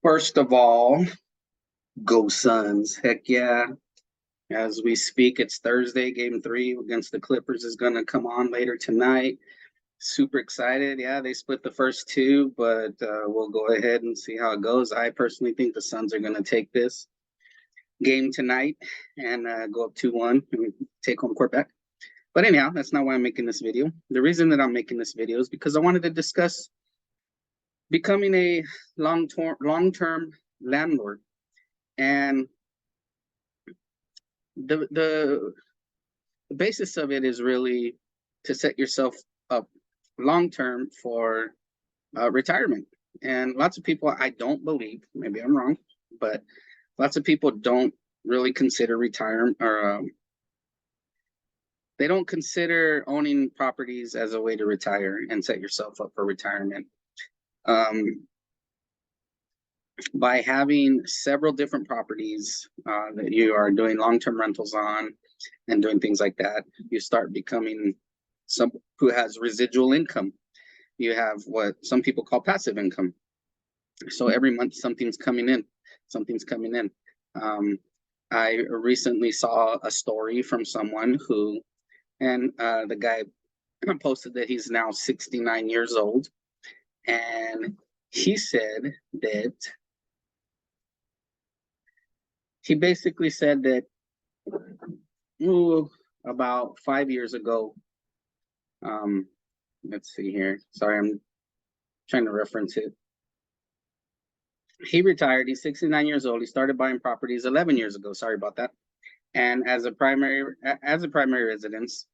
First of all, go Suns. Heck yeah. As we speak, it's Thursday. Game three against the Clippers is going to come on later tonight. Super excited. Yeah, they split the first two, but we'll go ahead and see how it goes. I personally think the Suns are going to take this game tonight and go up 2-1 and take home court back. But anyhow, that's not why I'm making this video. The reason that I'm making this video is because I wanted to discuss becoming a long-term landlord. And the basis of it is really to set yourself up long term for retirement. And lots of people, I don't believe, maybe I'm wrong, but lots of people don't really consider retirement, or they don't consider owning properties as a way to retire and set yourself up for retirement. By having several different properties that you are doing long-term rentals on and doing things like that, you start becoming some who has residual income. You have what some people call passive income. So every month something's coming in. I recently saw a story from someone who, and the guy posted that he's now 69 years old, and he said that he basically said that about 5 years ago, let's see here. Sorry, I'm trying to reference it. He retired. He's 69 years old. He started buying properties 11 years ago. Sorry about that. And as a primary residence,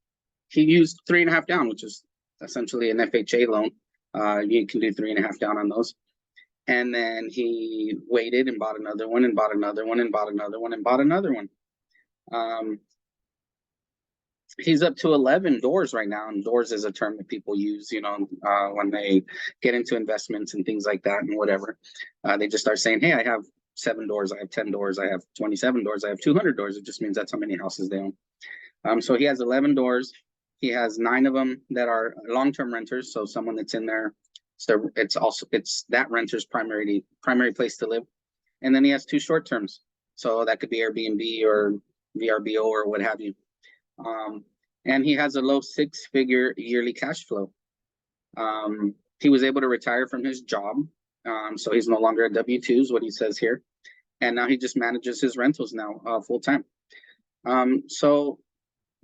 he used 3.5 down, which is essentially an FHA loan. You can do 3.5 down on those. And then he waited and bought another one and bought another one and bought another one and bought another one. He's up to 11 doors right now, and doors is a term that people use, when they get into investments and things like that and whatever. They just start saying, hey, I have 7 doors, I have 10 doors, I have 27 doors, I have 200 doors. It just means that's how many houses they own. So he has 11 doors. He has 9 of them that are long-term renters, so someone that's in there, so it's that renter's primary place to live. And then he has 2 short terms, so that could be Airbnb or VRBO or what have you. And he has a low 6-figure yearly cash flow. He was able to retire from his job, so he's no longer a W-2 is what he says here, and now he just manages his rentals now full time. So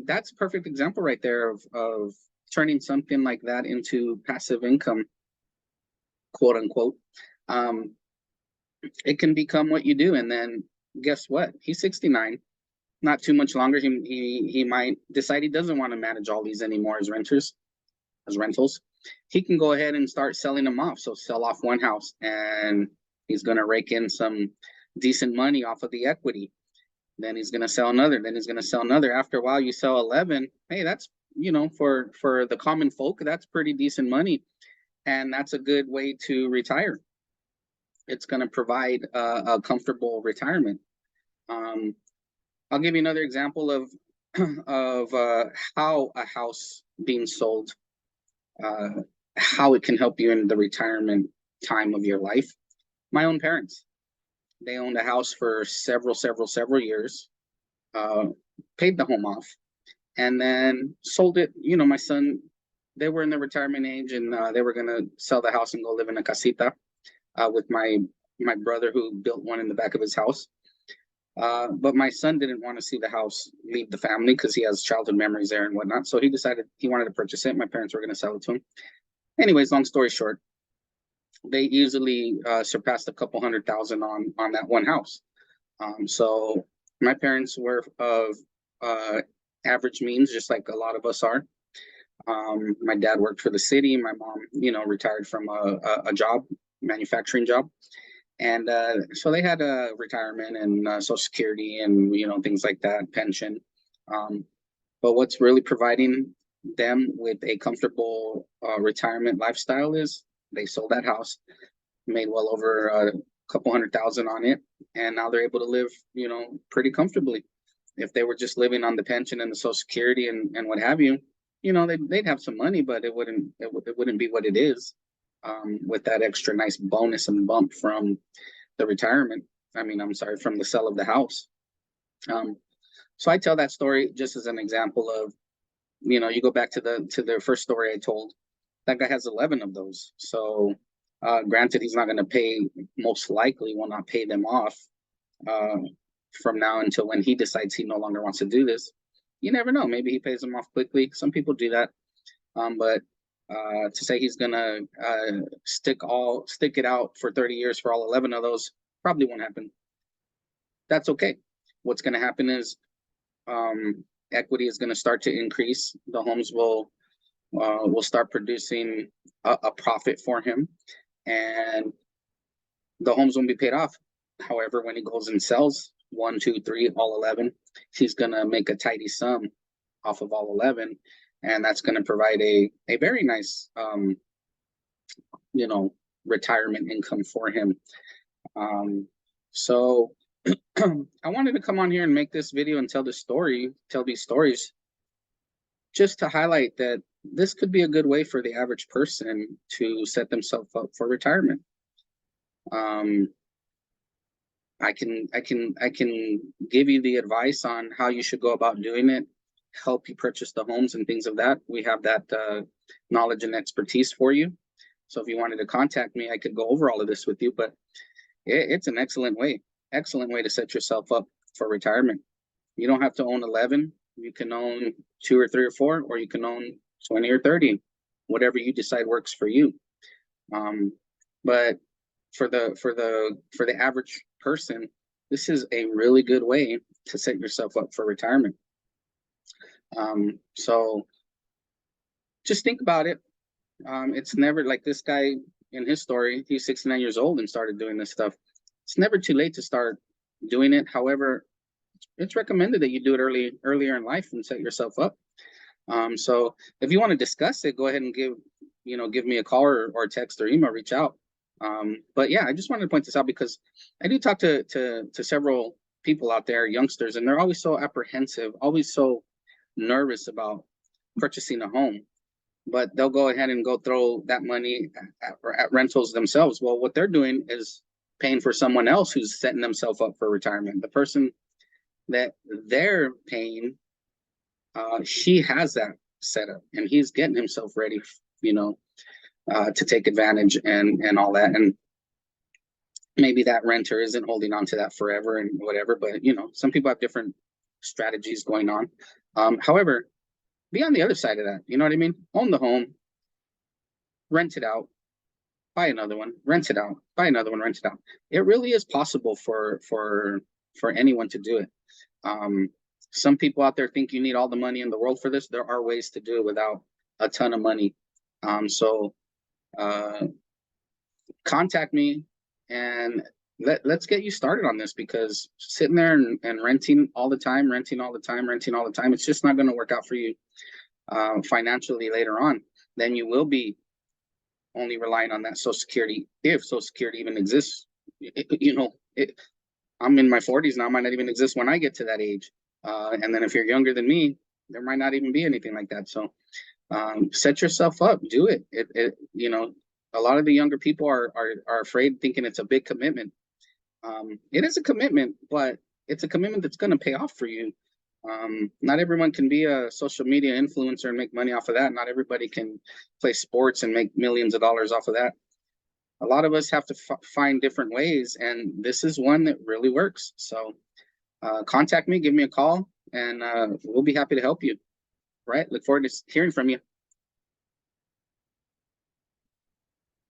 that's a perfect example right there of turning something like that into passive income, quote unquote. It can become what you do, and then guess what? He's 69. Not too much longer. He might decide he doesn't want to manage all these anymore as rentals. He can go ahead and start selling them off. So sell off one house, and he's going to rake in some decent money off of the equity. Then he's going to sell another. Then he's going to sell another. After a while, you sell 11. Hey, that's, for the common folk, that's pretty decent money, and that's a good way to retire. It's going to provide a comfortable retirement. I'll give you another example of how a house being sold, how it can help you in the retirement time of your life. My own parents, they owned a house for several years, paid the home off, and then sold it. My son, they were in the retirement age, and they were going to sell the house and go live in a casita with my brother, who built one in the back of his house. But my son didn't want to see the house leave the family because he has childhood memories there and whatnot. So he decided he wanted to purchase it. My parents were going to sell it to him. Anyways, long story short, they easily surpassed a couple $100,000 on that one house. So my parents were of average means, just like a lot of us are. My dad worked for the city. My mom, retired from a job, manufacturing job. And so they had a retirement and Social Security and, things like that, pension. But what's really providing them with a comfortable retirement lifestyle is they sold that house, made well over a couple $100,000 on it, and now they're able to live, pretty comfortably. If they were just living on the pension and the Social Security and what have you, they'd have some money, but it wouldn't be what it is. with that extra nice bonus and bump from the retirement. I'm sorry, from the sale of the house. So I tell that story just as an example of, you go back to the first story I told. That guy has 11 of those. So granted, he's not going to pay, most likely will not pay them off from now until when he decides he no longer wants to do this. You never know. Maybe he pays them off quickly. Some people do that. But to say he's gonna stick it out for 30 years for all 11 of those probably won't happen. That's okay. What's going to happen is equity is going to start to increase. The homes will start producing a profit for him, and the homes won't be paid off. However, when he goes and sells 1, 2, 3, all 11, he's going to make a tidy sum off of all 11, and that's going to provide a very nice retirement income for him. So I wanted to come on here and make this video and tell these stories just to highlight that this could be a good way for the average person to set themselves up for retirement. I can give you the advice on how you should go about doing it, help you purchase the homes and things of that. We have that knowledge and expertise for you. So if you wanted to contact me, I could go over all of this with you, but it's an excellent way to set yourself up for retirement. You don't have to own 11. You can own 2 or 3 or 4, or you can own 20 or 30, whatever you decide works for you. But for the average person, this is a really good way to set yourself up for retirement. So just think about it. It's never, like this guy in his story, he's 69 years old and started doing this stuff. It's never too late to start doing it. However, it's recommended that you do it earlier in life and set yourself up. So if you want to discuss it, go ahead and give me a call or text or email, reach out. But yeah, I just wanted to point this out because I do talk to several people out there, youngsters, and they're always so apprehensive, always so nervous about purchasing a home, but they'll go ahead and go throw that money at rentals themselves. Well, what they're doing is paying for someone else who's setting themselves up for retirement. The person that they're paying, she has that set up, and he's getting himself ready, to take advantage and all that. And maybe that renter isn't holding on to that forever and whatever, but some people have different strategies going on. However, be on the other side of that. You know what I mean? Own the home, rent it out, buy another one, rent it out, buy another one, rent it out. It really is possible for anyone to do it. Some people out there think you need all the money in the world for this. There are ways to do it without a ton of money. So contact me and let's get you started on this, because sitting there and renting all the time, it's just not going to work out for you financially later on. Then you will be only relying on that Social Security, if Social Security even exists. I'm in my 40s now, might not even exist when I get to that age. And then if you're younger than me, there might not even be anything like that. So set yourself up, do it. A lot of the younger people are afraid, thinking it's a big commitment. It is a commitment, but it's a commitment that's going to pay off for you. Not everyone can be a social media influencer and make money off of that. Not everybody can play sports and make millions of dollars off of that. A lot of us have to find different ways, and this is one that really works. So contact me, give me a call, and we'll be happy to help you. Right? Look forward to hearing from you.